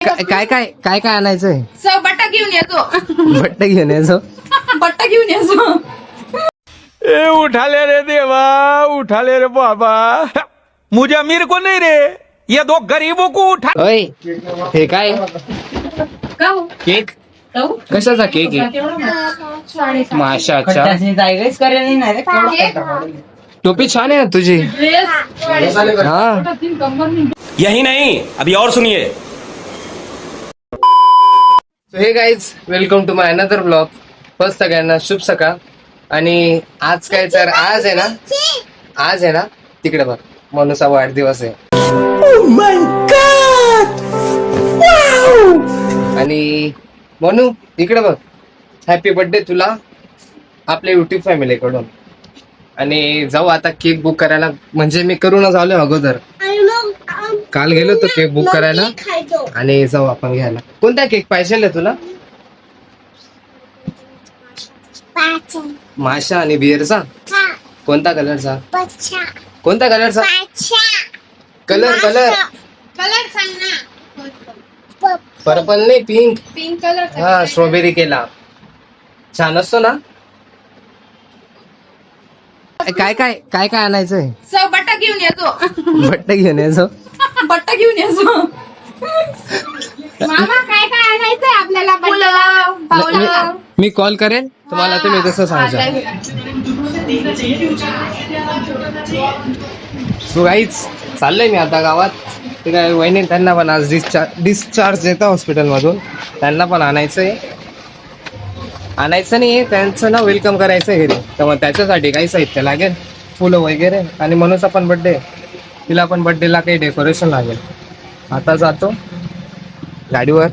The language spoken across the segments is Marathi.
काय काय काय काय आणायचंय? बट्टा घेऊन येतो. बट्टा घेऊन यायचो. बट्टा घेऊन येतो. ए उठा ले रे देवा, उठा ले रे बाबा, मुझे अमीर को नहीं रे, ये दो गरीबों को उठा। ओय हे काय का हो? केक? जाऊ? कशाचा केक आहे? माशाचा. टोपी छान आहे ना तुझी. हा यही नहीं, अभी और सुनिए। Hey guys, welcome to my another blog. First सगळ्यांना शुभ सकाळ. आणि आज काय तर आज आहे ना तिकडे बघ, मनुचा वाढदिवस आहे. आणि मनू इकडे बघ, हॅपी बर्थडे तुला आपल्या युट्यूब फॅमिली कडून. आणि जाऊ आता केक बुक करायला, म्हणजे मी करूनच आलोय अगोदर. काल गेलो तो केक बुक करायला आणि जाऊ आपण घ्यायला. कोणता केक पाहिजे तुला? माशा आणि बिअरचा? कोणता कलरचा? कोणता कलरचा? कलर कलर सांग ना. पर्पल नाही, पिंक. Pink colour. हा, स्ट्रॉबेरी केला छान असतो ना. काय काय काय काय आणायचंय? बट्टा घेऊन येतो. बट्टा घेऊन यायचो. बट्टा घेऊन येतो. मामा काय काय आणायचंय आपल्याला? पावलं. मी कॉल करेन तुम्हाला, तुम्ही तसं सांगा. सो गाईच, चाललंय मी आता गावात. ते काय वहिनी त्यांना पण आज डिस्चार्ज येतं हॉस्पिटलमधून, त्यांना पण आणायचं नाही, त्यांचं ना वेलकम करायचं घरी. तर मग त्याच्यासाठी काही साहित्य लागेल, फुलं वगैरे. आणि मनूचा पण बड्डे, तिला पण बड्डेला काही डेकोरेशन लागेल. आता जातो गाडीवर.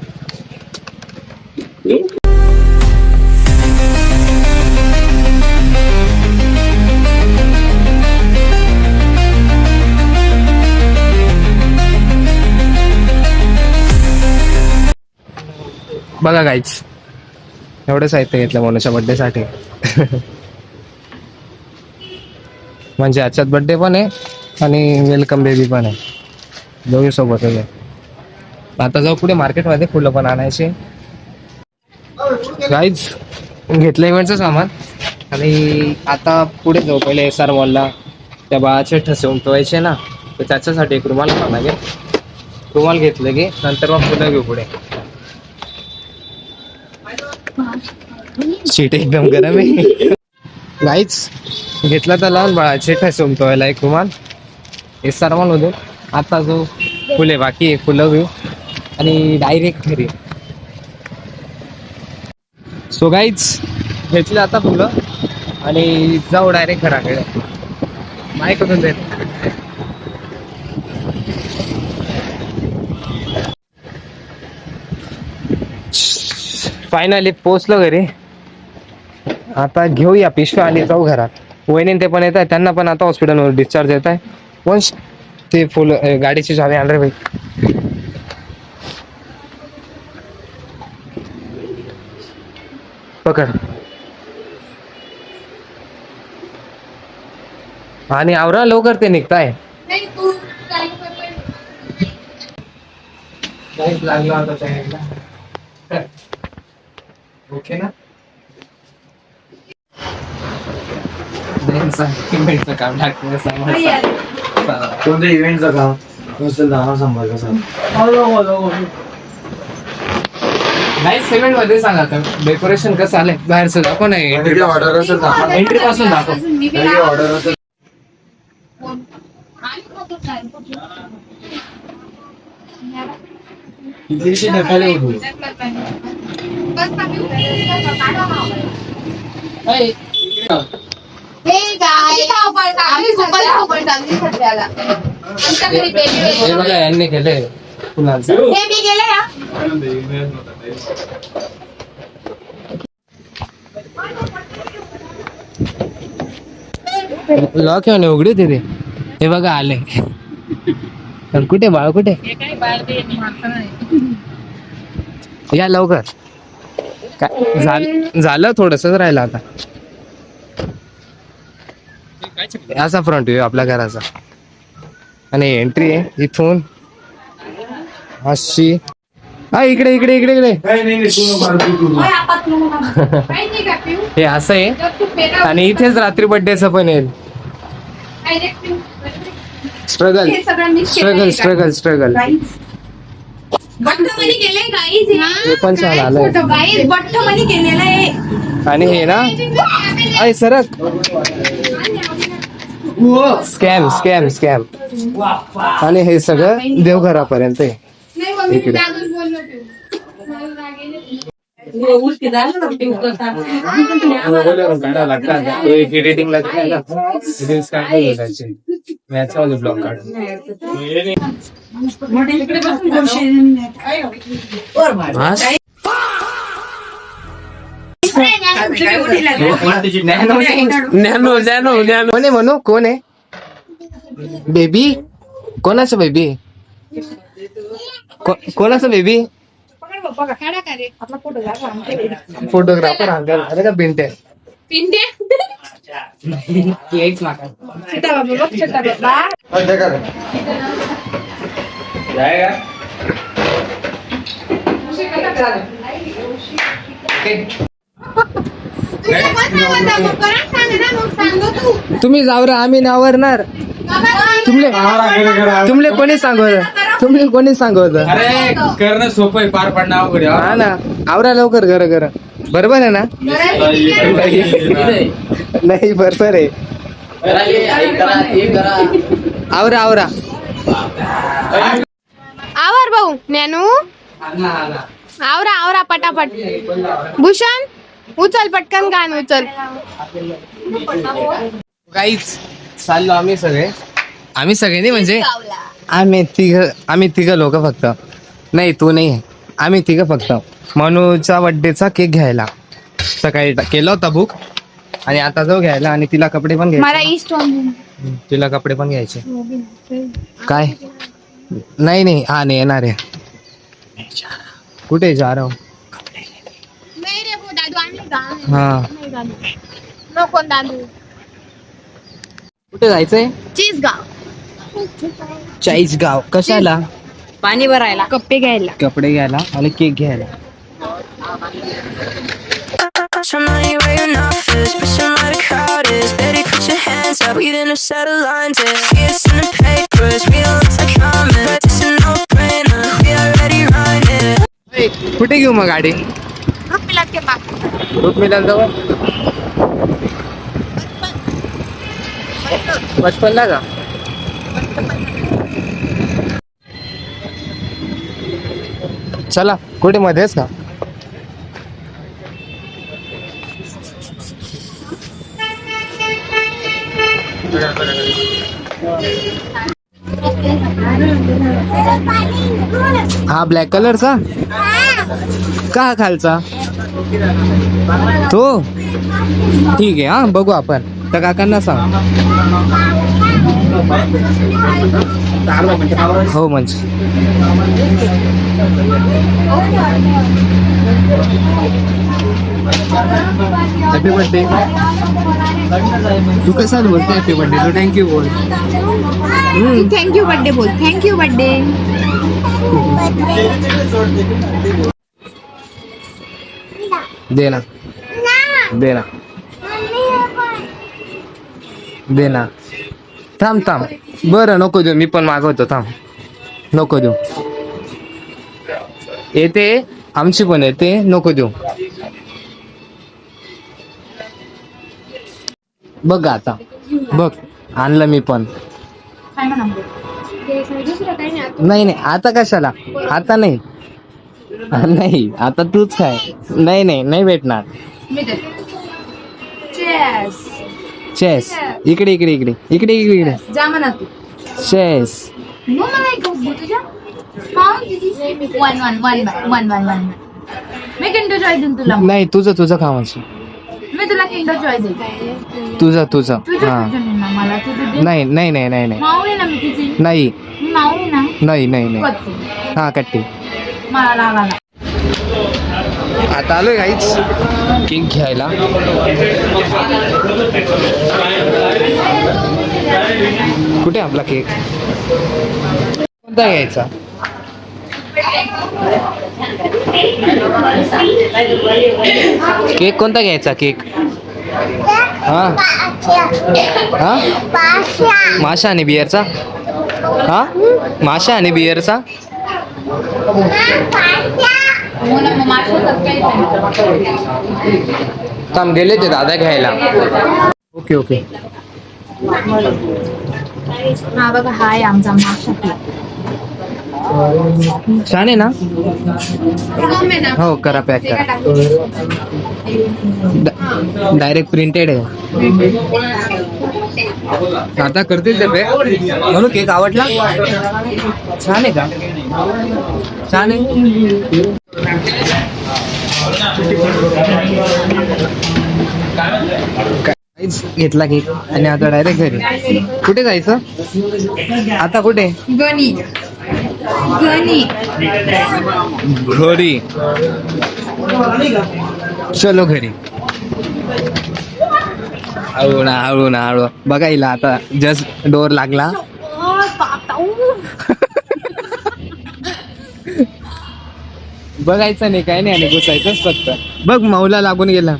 बघा गाईच, एवढं साहित्य घेतलं मनूच्या बड्डे साठी. म्हणजे आजच्यात बड्डे पण आहे आणि वेलकम बेबी पण आहे, दोघी सोबतच आहे. आता जाऊ पुढे मार्केटमध्ये, फुलं पण आणायचे. गाईज, घेतलं इव्हेंटचं सामान. आणि आता पुढे जाऊ. पहिले SR मॉलला त्या बाळाचे ठसे उमटवायचे ना, तर त्याच्यासाठी एक रुमाल घ्यावा लागेल. रुमाल घेतलं की नंतर मग फुलं घेऊ पुढे. सीट एकदम गरम आहे. गाईच, घेतला तर लहान बाळाचे ठसे उमटवायला एक रुमाल SR मॉलमधून. आता जो फुले बाकी आहे, फुलं घेऊ आणि डायरेक्ट घरी. सो गाईज, घेतले आता फुलं आणि जाऊ डायरेक्ट घराकडे. माय करून देत. फायनली पोचलो घरी. आता घेऊया पिशव्या आणि जाऊ घरात. वहिनी ते पण येत आहे, त्यांना पण आता हॉस्पिटलवर डिस्चार्ज येत आहे. वंश, ते फुल गाडीची चावी आण रे भाई. पकड. आणि आवरा लवकर, ते निघताय. लागला होता त्या ओके ना. इव्हेंटचं काम कोणत्या इव्हेंटचं काम सांभाळलं सर. नाही, सिमेंट मध्ये सांगा तर डेकोरेशन कसं आलंय बाहेरचं दाखव. नाही, ऑर्डर असेल एंट्री पासून दाखव. ऑर्डर असेल. किती ढकाले होतो. हे बघा, यांनी केलंय फुलांचं. लॉक आहे उघडे तिथे. हे बघा आले. कुठे बाळ, कुठे या लवकर. काय झालं, थोडंसंच राहिलं आता. असा फ्रंट व्ह्यू आपल्या घराचा. आणि एंट्री आहे इथून अशी. हा इकडे इकडे इकडे इकडे नाही तू मार तू काही नाही का पिऊ? हे असं आहे जर तू पेरा आणि इथेच रात्री बर्थडेचं पण येईल. डायरेक्ट पिऊ. स्ट्रगल हे सगळं mix स्ट्रगल केलंय का? स्ट्रगल स्ट्रगल बट्टमणी केलंय गाईज हे पण छान आलंय. गाईज बट्टमणी केलेलं आहे. आणि हे ना अय सरक स्कॅम स्कॅम स्कॅम आणि हे सगळं देवघरापर्यंत आहे. नाही मग मी इकडे. अजून बोललो पिऊ. मला रागेल. एडिटिंगला ब्लॉग काढ कोण आहे म्हणू कोण आहे बेबी कोणाचं बेबी कोणाचं बेबी काढा का रे? आपला फोटो दाखवा आमच्या. फोटोग्राफर अरे का बिंटे पिंडे. छोटा बाबा बघ, छोटा बाबा. तुझ्या मतावर जा, मग कोणाला सांग ना, मग सांगतो तू. तुम्ही जावर आम्ही नावरणार तुमले तुमले कोणी सांगवत तुमले कोणी सांगवत अरे करणं सोपं आहे पार पडणं अवघड आहे. हा ना आवरा लवकर घर बरोबर आहे ना नाही बरोबर आहे आवरा आवरा आवर भाऊ ज्ञानू. आवरा आवरा पटापट. भूषण उचल पटकन गाण उचल. काहीच चाललो आम्ही सगळे नाही म्हणजे आम्ही तिघ लोक फक्त नाही तू नाही आम्ही तिघ फक्त मनूचा बर्थडेचा केक घ्यायला सकाळी केला होता बुक आणि आता जाऊ घ्यायला आणि तिला कपडे पण मला घ्यायचे ईस्ट तिला कपडे पण घ्यायचे काय नाही हा नाही येणार आहे कुठे जा रहा हूं? नाही रे भाऊ दादू आणले हा का? नको दादू. कुठे जायचंय चिसगाव. चाळीसगाव कशाला पाणी भरायला कप्पे घ्यायला. कपडे घ्यायला आणि केक घ्यायला Some money where your mouth is, but some of the crowd is. Better put your hands up, we didn't set a line to see us in the papers. We don't look like common, but this is no brainer. We already run it. कुठे घेऊ मग गाडी मिलात के पास. रूप मिळाल जवळ 55 ला का चला कुठे मध्येच का हा ब्लॅक कलरचा का खालचा तो ठीक आहे हा बघू आपण त्या काकांना सांग हो म्हणजे हॅपी बर्थडे तू कसा बोलते हॅपी बर्थडे तू थँक्यू बोल थँक्यू बर्थडे बोल. Thank you birthday. दे ना दे ना दे ना थांब बरं नको देऊ मी पण मागवतो थांब नको देऊ येते आमची पण येते नको देऊ बघ आता बघ आणलं मी पण नाही आता कशाला आता नाही नाही आता तूच काय नाही भेटणार चेस इकडे इकडे इकडे इकडे इकडे जा म्हणा तू. चेस मग मला एक घेऊ तुझ्या. वन. मी किंडर जॉय देईन तुला. नाही तुझं खा म्हणजे मी तुला किंडर जॉय देईन. तुझं तुझं हा ना मला तुझं दे. नाही माऊ आहे ना मी तिची. नाही मी माऊ आहे ना. नाही कत्तू. हा कट्टी मला लागाला. आता आलोय काहीच केक घ्यायला कुठे आपला केक कोणता घ्यायचा केक कोणता घ्यायचा केक? हा हा माशा आणि बिअरचा. हा माशा आणि बिअरचा. थांब गेले ते दादा घ्यायला. Okay okay. हा बघा हाय आमचा माशा छान आहे ना. हो करा पॅक करा. डायरेक्ट प्रिंटेड आहे. आता करतील ते पॅक. म्हणून केक आवडला. छान आहे का? छान आहे. घेतला केक आणि आता डायरेक्ट घरी. कुठे जायचं आता? कुठे? गणी गणी घरी. चलो घरी. हळू ना हळू ना हळू. बघा हिला आता जस्ट डोर लागला. बघायचं नाही काय नाही आणि घुसायचंच फक्त. बघ मौला लागून गेला.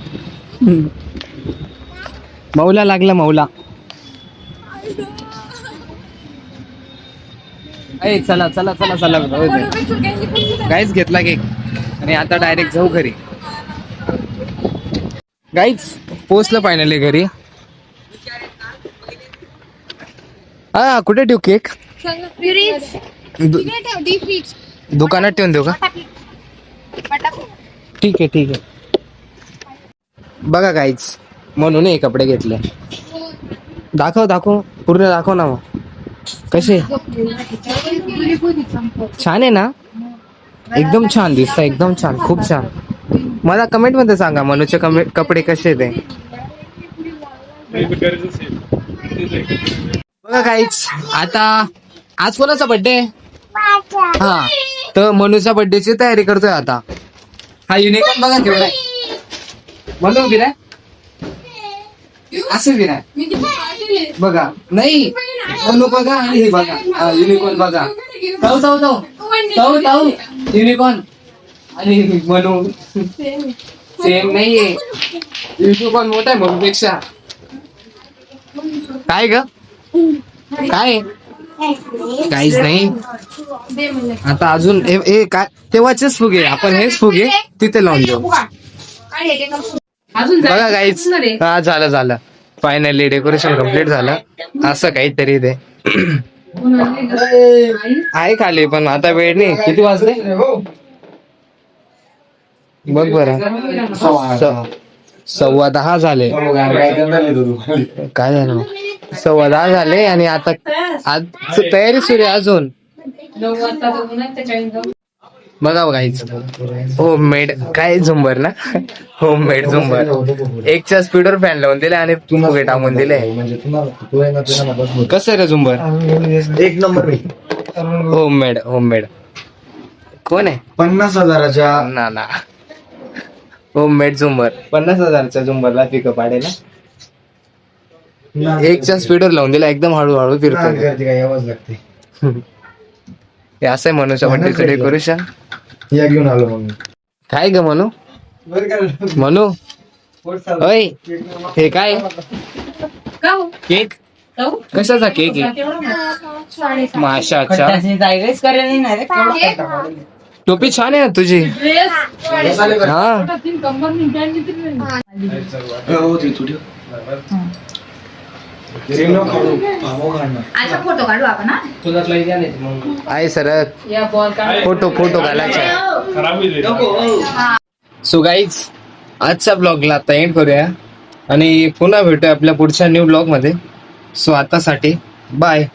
मौला लागला मौला. ऐ चला चला चला चला. गाईच घेतला केक आणि आता डायरेक्ट जाऊ घरी. गाईच पोचलं फायनली घरी. हा कुठे ठेवू केक? दुकानात ठेवून देऊ का? ठीक आहे ठीक आहे. बघा गाईच म्हणून हे कपडे घेतले. दाखव दाखव पूर्ण दाखव ना. मग कसे? छान आहे ना. एकदम छान दिसतं. एकदम छान. खूप छान. मला कमेंट मध्ये सांगा मनूचे कपडे कसे ते. बघा काहीच आता आज कोणाचा बर्थडे? हा तर मनूच्या बर्थडेची तयारी करतोय आता. हा युनिकॉर्न बघा केवढा आहे. मनू गिराय असं गिराय बघा. नाही मनू बघा आणि हे बघा युनिकॉर्न बघा. Tau tau tau tau tau unicorn आणि मनू सेम नाहीये. युनिकॉर्न मोठा आहे मनूपेक्षा. काय ग काय? काहीच नाही. आता अजून हे काय तेव्हाचेच फुगे. आपण हेच फुगे तिथे लावून देऊ. बघा काहीच. हा झालं झालं. फायनली डेकोरेशन कम्प्लीट झालं. असं काहीतरी ते आहे खाली पण आता वेळ नाही. किती वाजले बघ बरं? 10:15 झाले. काय झालं? 10:15 झाले आणि आता आज तयारी सुरू आहे अजून. बघा काहीच होममेड काय झुंबर ना. होममेड झुंबर. एकच्या स्पीडवर फॅन लावून दिले आणि फुगे टाकून दिले. कसं रे झुंबर? एक नंबर. Homemade homemade. कोण आहे? 50,000च्या ना ना. होममेड झुंबर 50,000च्या झुंबरला पिकअप पाडेल. एकच्या स्पीडवर लावून दिला. एकदम हळूहळू फिरतो. काय आवाज लागते. हे असं आहे मनूच्या बर्थडेचं डेकोरेशन. या घेऊन आलो मग. काय ग मनू? मनू होय हे काय केक? कशाचा केक आहे? माशाचा. टोपी छान आहे ना तुझी. हा फोटो काढू आपण. आहे सर. फोटो फोटो घालायचा. सो गाईज आजच्या ब्लॉगला आता एंड करूया आणि पुन्हा भेटूया आपल्या पुढच्या न्यू ब्लॉग मध्ये. सो आतासाठी बाय.